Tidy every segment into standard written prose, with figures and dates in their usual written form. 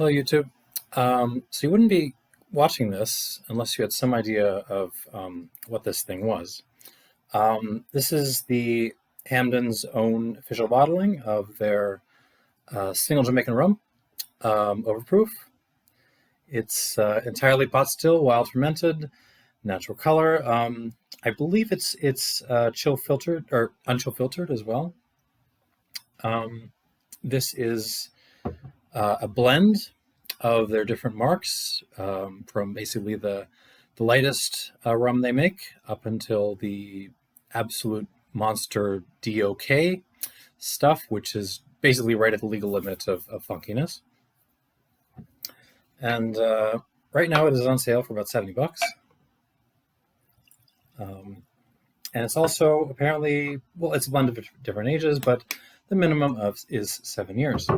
Hello, YouTube. So you wouldn't be watching this unless you had some idea of what this thing was. This is the Hampden's own official bottling of their single Jamaican rum, overproof. It's entirely pot still, wild fermented, natural color. I believe it's chill filtered or unchill filtered as well. This is a blend of their different marks, from basically the lightest rum they make up until the absolute monster DOK stuff, which is basically right at the legal limit of funkiness. And right now it is on sale for about $70. And it's also apparently, well, it's a blend of different ages, but the minimum is 7 years.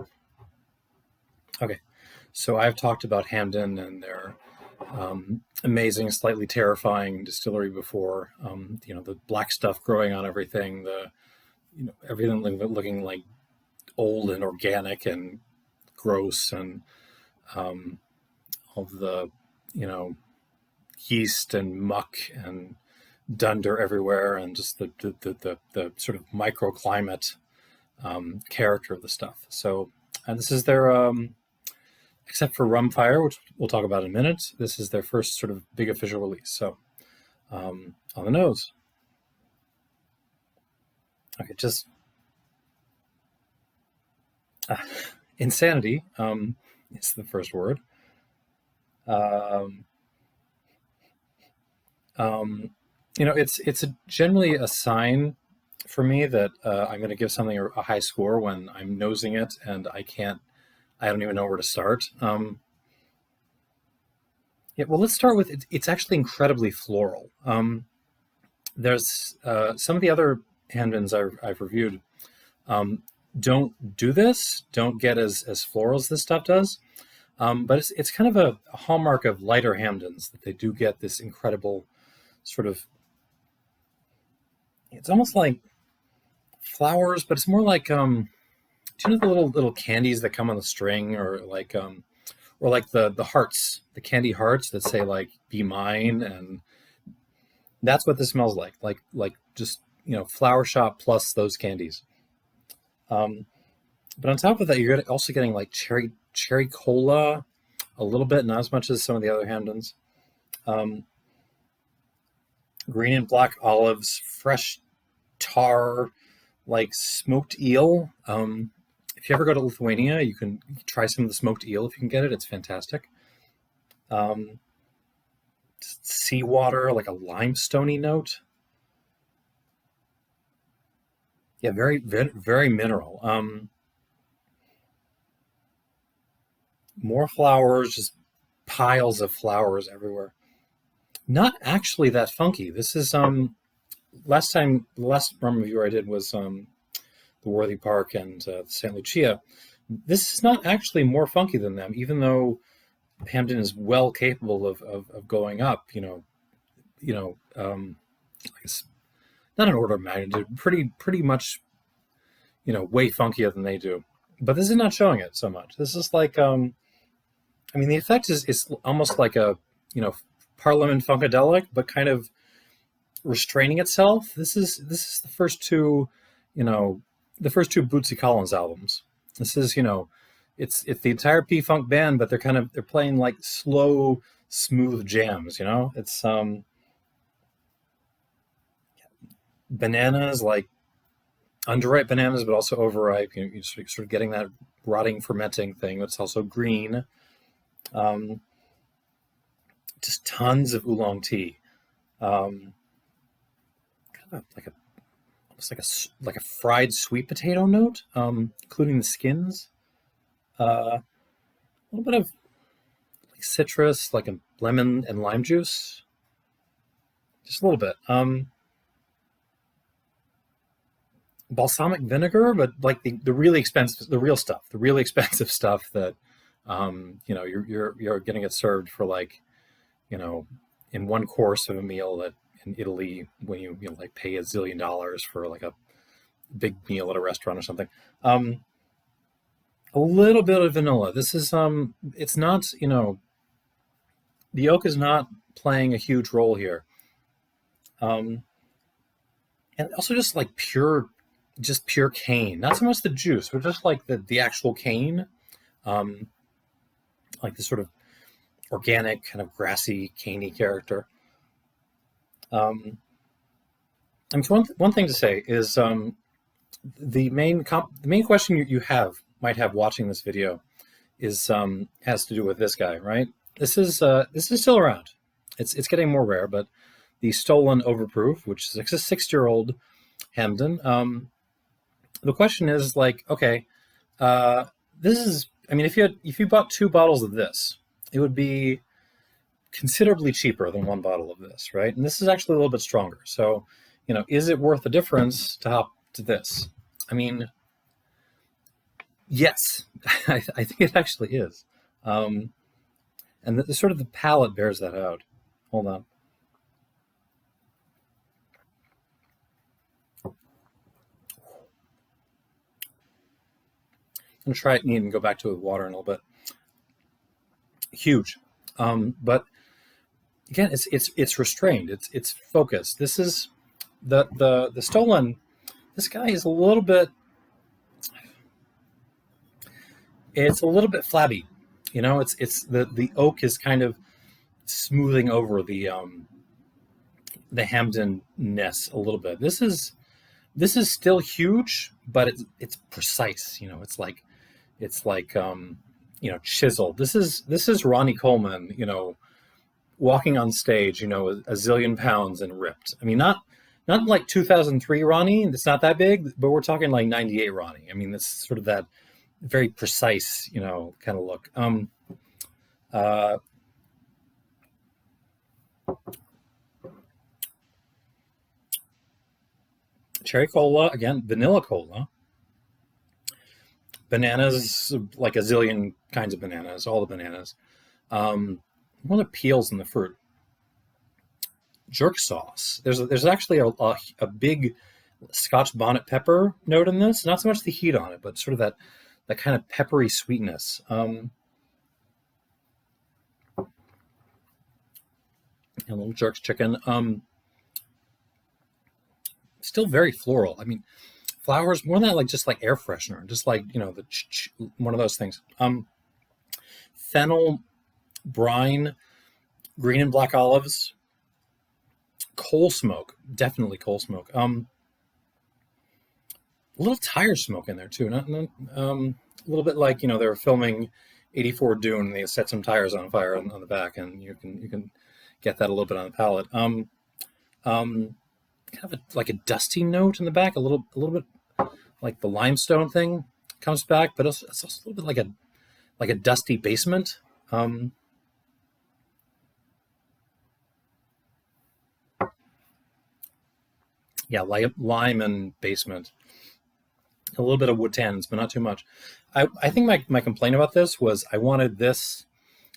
Okay, so I've talked about Hampden and their amazing, slightly terrifying distillery before. The black stuff growing on everything, everything looking like old and organic and gross, and all the yeast and muck and dunder everywhere, and just the sort of microclimate character of the stuff. So, and this is their except for Rum Fire, which we'll talk about in a minute, this is their first sort of big official release. So, on the nose. Okay, just insanity is the first word. It's generally a sign for me that I'm going to give something a high score when I'm nosing it and I don't even know where to start. Well, let's start with it. It's actually incredibly floral. There's some of the other Hampdens I've reviewed don't do this, don't get as floral as this stuff does. But it's kind of a hallmark of lighter Hampdens that they do get this incredible sort of, it's almost like flowers, but it's more like, do you know the little candies that come on the string, or like the hearts, the candy hearts that say like "Be mine," and that's what this smells like just flower shop plus those candies. But on top of that, you're also getting like cherry cola, a little bit, not as much as some of the other Hampdens. Green and black olives, fresh tar, like smoked eel. If you ever go to Lithuania, you can try some of the smoked eel if you can get it. It's fantastic. Seawater, like a limestoney note. Yeah, very, very, very mineral. More flowers, just piles of flowers everywhere. Not actually that funky. This is the last rum review I did was the Worthy Park and St. Lucia. This is not actually more funky than them, even though Hampden is well capable of going up. I guess not an order of magnitude, pretty much, way funkier than they do. But this is not showing it so much. This is like, the effect is almost like a, Parliament Funkadelic, but kind of restraining itself. This is the first two, Bootsy Collins albums. This is, it's the entire P-Funk band, but they're playing like slow, smooth jams. It's bananas, like underripe bananas, but also overripe. You're sort of getting that rotting, fermenting thing. It's also green. Just tons of oolong tea. Kind of almost like a fried sweet potato note, including the skins. A little bit of like citrus, like a lemon and lime juice. Just a little bit. Balsamic vinegar, but like the really expensive, the real stuff, the really expensive stuff that you're going to get served for like, in one course of a meal that in Italy, when you like pay $1 zillion for like a big meal at a restaurant or something. A little bit of vanilla. This is it's not, the oak is not playing a huge role here. Um, and also just like pure cane. Not so much the juice, but just like the actual cane. Um, like this sort of organic, kind of grassy, caney character. Um, and one thing to say is the main question you might have watching this video is has to do with this guy, right? This is still around. It's getting more rare, but the stolen overproof, which is a 6-year-old Hampden. The question is like, okay, uh, this is. I mean, if you bought 2 bottles of this, it would be considerably cheaper than 1 bottle of this, right? And this is actually a little bit stronger. So, is it worth the difference to hop to this? I mean, yes, I think it actually is. Um, and sort of the palate bears that out. Hold on. I'm gonna try it neat and go back to it with water in a little bit. Huge, but again, it's restrained. It's focused. This is the stolen. This guy is a little bit. It's a little bit flabby. It's the oak is kind of smoothing over the Hampden ness a little bit. This is still huge, but it's precise. It's like chiseled. This is Ronnie Coleman. Walking on stage. A zillion pounds and ripped. I mean, not like 2003 Ronnie. It's not that big, but we're talking like 98 Ronnie. I mean, it's sort of that very precise, kind of look. Uh, Cherry cola again, vanilla cola, bananas, like a zillion kinds of bananas, all the bananas. One of the peels in the fruit. Jerk sauce. There's actually a big Scotch bonnet pepper note in this. Not so much the heat on it, but sort of that kind of peppery sweetness. And a little jerk's chicken. Still very floral. I mean, flowers more than that, like just like air freshener, just like one of those things. Fennel, brine, green and black olives, coal smoke, definitely coal smoke. A little tire smoke in there too. A little bit like they were filming '84 Dune. And they set some tires on fire on the back, and you can get that a little bit on the palate. Kind of like a dusty note in the back, a little bit like the limestone thing comes back, but it's also a little bit like a dusty basement. Yeah, lime and basement. A little bit of wood tannins, but not too much. I think my complaint about this was I wanted this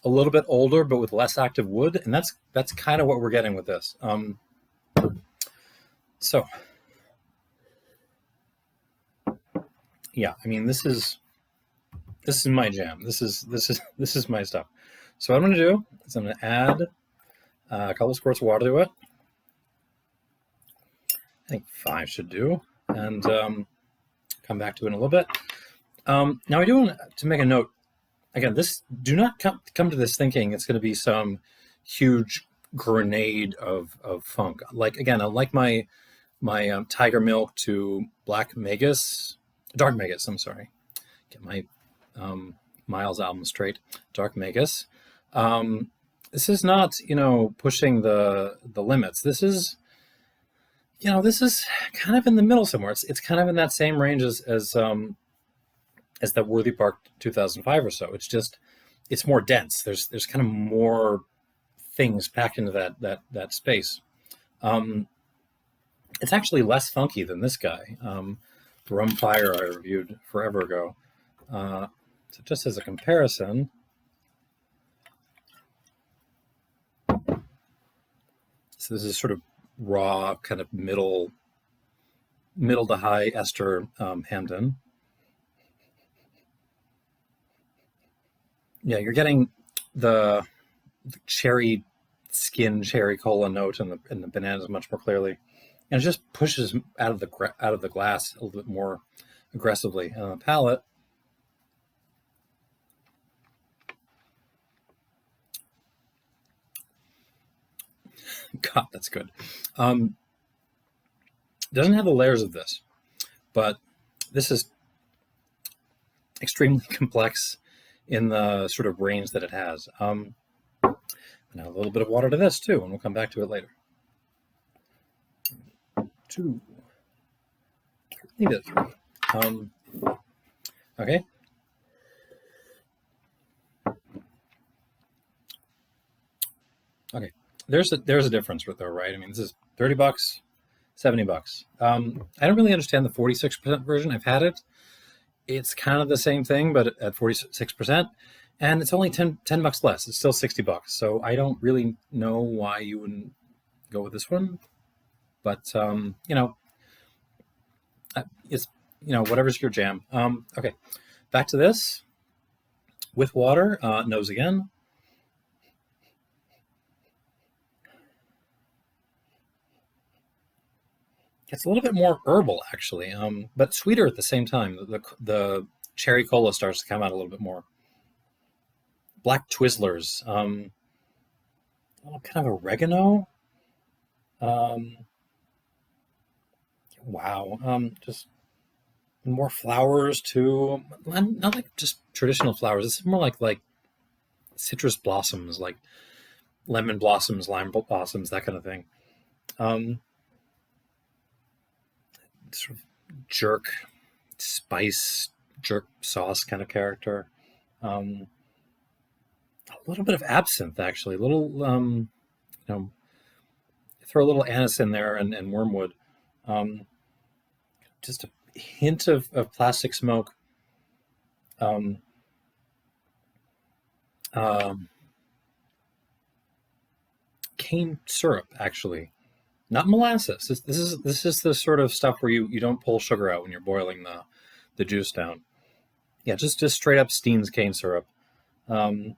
a little bit older, but with less active wood, and that's kind of what we're getting with this. So yeah, I mean this is my jam. This is my stuff. So what I'm going to do is I'm going to add a couple of squirts of water to it. I think 5 should do, and come back to it in a little bit. Now I do want to make a note. Again, do not come to this thinking it's going to be some huge grenade of funk. Like again, I like my tiger milk to black magus, dark magus. I'm sorry, get my Miles album straight. Dark magus. This is not pushing the limits. This is kind of in the middle somewhere. It's kind of in that same range as that Worthy Park 2005 or so. It's more dense. There's kind of more things packed into that space. It's actually less funky than this guy, the Rum Fire I reviewed forever ago. So just as a comparison, so this is sort of raw, kind of middle to high ester Hampden. Yeah, you're getting the cherry skin, cherry cola note, and the bananas much more clearly, and it just pushes out of the glass a little bit more aggressively. And on the palate, God, that's good. Um, doesn't have the layers of this, but this is extremely complex in the sort of range that it has. Now a little bit of water to this too, and we'll come back to it later. Two, leave it at 3. Okay. Okay. There's a difference with though, right? I mean, this is $30, $70. I don't really understand the 46% version. I've had it. It's kind of the same thing, but at 46%, and it's only 10 bucks less. It's still $60. So I don't really know why you wouldn't go with this one, but it's whatever's your jam. Okay, back to this with water. Nose again. It's a little bit more herbal actually, but sweeter at the same time. The cherry cola starts to come out a little bit more. Black Twizzlers, kind of oregano. Um, wow, just more flowers too. Not like just traditional flowers. It's more like citrus blossoms, like lemon blossoms, lime blossoms, that kind of thing. Um, sort of jerk spice, jerk sauce kind of character. Um, a little bit of absinthe actually. A little, you know, throw a little anise in there and wormwood. Um, just a hint of plastic smoke. Um, um, cane syrup actually, not molasses. This is the sort of stuff where you don't pull sugar out when you're boiling the juice down. Yeah, just straight up Steen's cane syrup, um,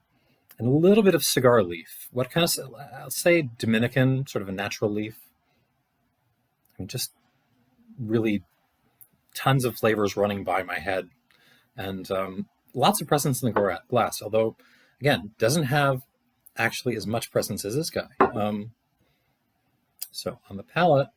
and a little bit of cigar leaf. What kind of, I'll say Dominican, sort of a natural leaf. I mean, just really tons of flavors running by my head, and lots of presence in the glass. Although, again, doesn't have actually as much presence as this guy. So on the palate,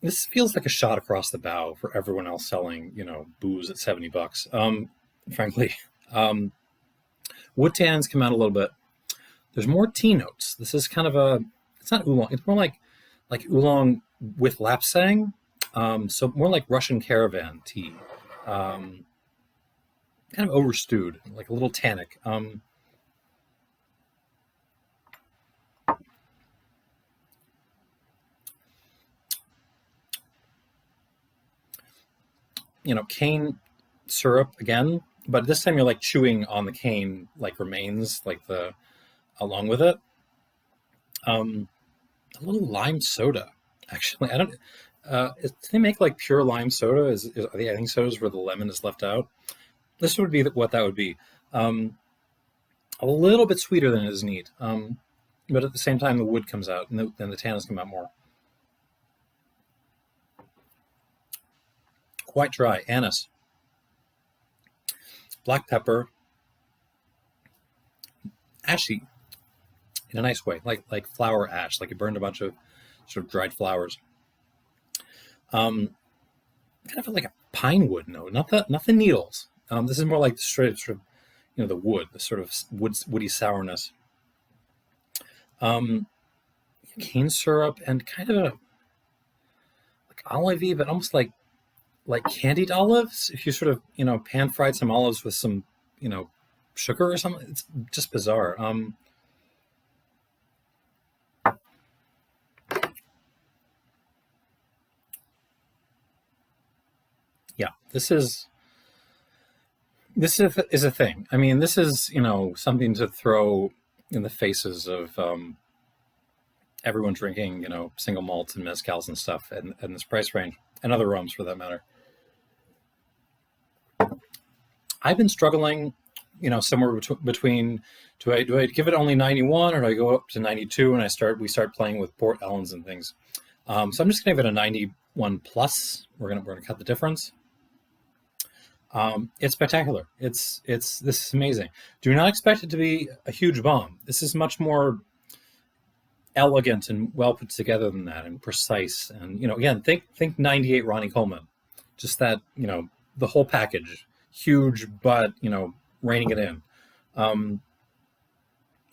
this feels like a shot across the bow for everyone else selling, booze at $70. Frankly, um, wood tannins come out a little bit. There's more tea notes. This is kind of it's not oolong. It's more like oolong with lapsang. So more like Russian caravan tea. Um, kind of overstewed, like a little tannic. Cane syrup again, but this time you're like chewing on the cane like remains, like the along with it. Um, a little lime soda, actually. I don't. Do they make like pure lime soda? Are they adding sodas where the lemon is left out? This would be what that would be. Um, a little bit sweeter than it is neat, but at the same time the wood comes out and the tannins come out more. Quite dry. Anise, black pepper, ashy in a nice way, like flower ash, like you burned a bunch of sort of dried flowers. Kind of like a pine wood note, not the needles. This is more like the straight sort of the wood, the sort of woody sourness. Um, cane syrup and kind of like olivey, but almost like candied olives. If you sort of pan fried some olives with some sugar or something, it's just bizarre. Yeah, this is This is a thing. I mean, this is, something to throw in the faces of everyone drinking, single malts and mezcals and stuff, and this price range, and other rums for that matter. I've been struggling, somewhere between do I give it only 91 or do I go up to 92 and we start playing with Port Ellens and things. So I'm just gonna give it a 91 plus. We're gonna cut the difference. It's spectacular. This is amazing. Do not expect it to be a huge bomb. This is much more elegant and well put together than that, and precise. And again, think 98 Ronnie Coleman. Just that, the whole package, huge, but reining it in.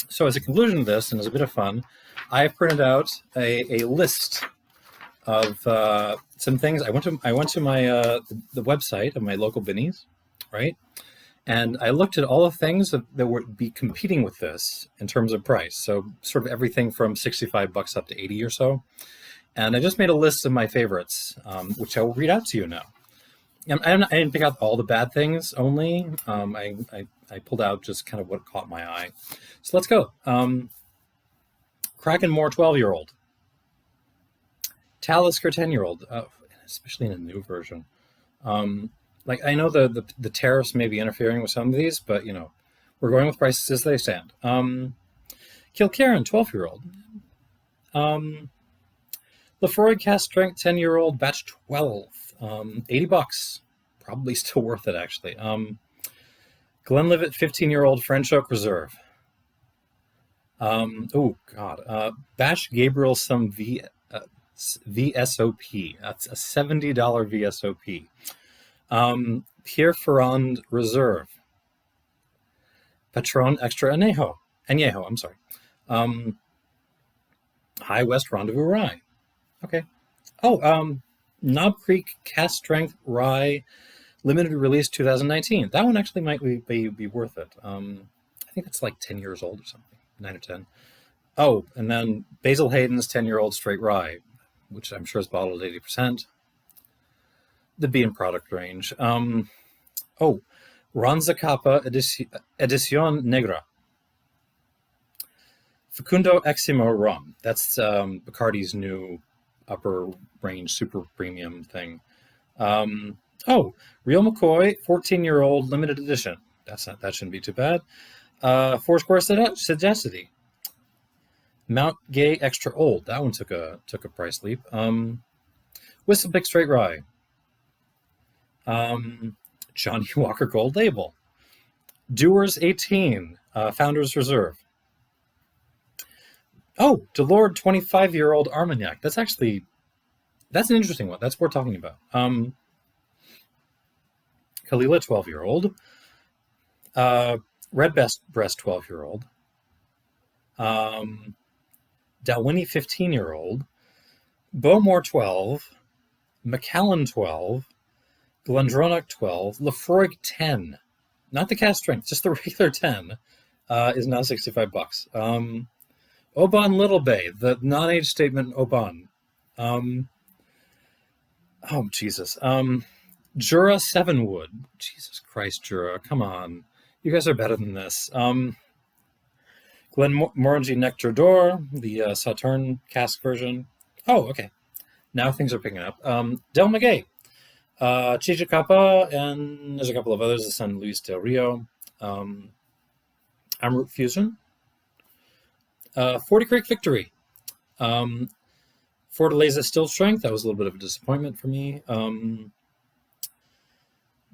So as a conclusion to this, and as a bit of fun, I have printed out a list of some things. I went to my the website of my local Binnies, right? And I looked at all the things that would be competing with this in terms of price. So sort of everything from $65 up to 80 or so. And I just made a list of my favorites, which I will read out to you now. I didn't pick out all the bad things only. I pulled out just kind of what caught my eye. So let's go. Krakenmore 12-year-old. Talisker 10-year-old, especially in a new version. I know the tariffs may be interfering with some of these, but we're going with prices as they stand. Kilkerran 12-year-old. Lefroy Cast Strength 10-year-old, batch 12. $80, probably still worth it actually. Glenlivet 15-year-old French Oak Reserve. Batch Gabriel some VSOP. That's a $70 VSOP. Pierre Ferrand Reserve. Patron Extra Añejo. I'm sorry. High West Rendezvous Rye. Okay. Knob Creek Cast Strength Rye, limited release 2019. That one actually might be worth it. I think it's like 10 years old or something, 9 or 10. Oh, and then Basil Hayden's 10-year-old straight rye, which I'm sure is bottled at 80%. The Bean product range. Ranzacapa Edición Negra. Facundo Eximo Rum. That's Bacardi's new upper range super premium thing. Real McCoy 14-year-old limited edition. That shouldn't be too bad. Foursquare Sagacity. Mount Gay Extra Old. That one took a price leap. Whistlepick Straight Rye. Johnny Walker Gold Label. Doers 18. Founders Reserve. Delord 25-year-old Armagnac. That's an interesting one. That's worth talking about. Kalila 12-year-old. Red Breast 12-year-old. Dalwhinnie 15-year-old. Bowmore 12. Macallan 12. Glendronach 12. Lefroy 10. Not the cast strength, just the regular 10. Is now $65. Oban Little Bay, the non-age statement Oban. Jesus. Jura 7-wood. Jesus Christ, Jura. Come on. You guys are better than this. Glenmorangie Nectar d'Or, the Sauterne cask version. Oh, okay. Now things are picking up. Del Maguey. Chichicapa, and there's a couple of others. The San Luis del Rio. Amroot Fusion. 40 Creek Victory. Fortaleza Still Strength. That was a little bit of a disappointment for me.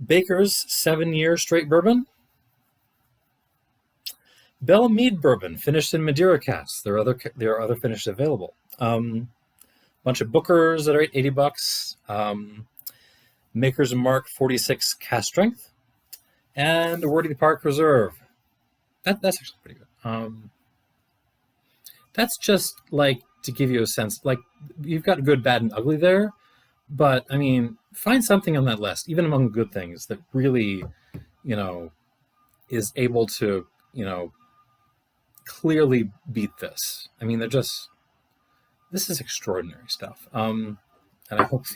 Baker's 7-year straight bourbon. Bella Mead bourbon, finished in Madeira casks. There are other finishes available. Bunch of Bookers that are $80. Maker's Mark 46 cast strength, and a Wordy Park Reserve. That's actually pretty good. That's just like to give you a sense. Like, you've got good, bad, and ugly there, but I mean, find something on that list, even among the good things, that really, is able to, clearly beat this. I mean, this is extraordinary stuff. And I hope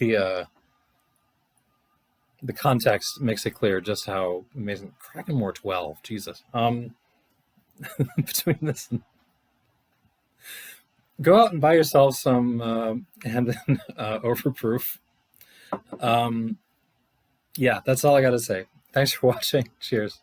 the context makes it clear just how amazing. Krakenmore 12, Jesus. Between this and go out and buy yourself some Hampden Overproof. Yeah, that's all I got to say. Thanks for watching. Cheers.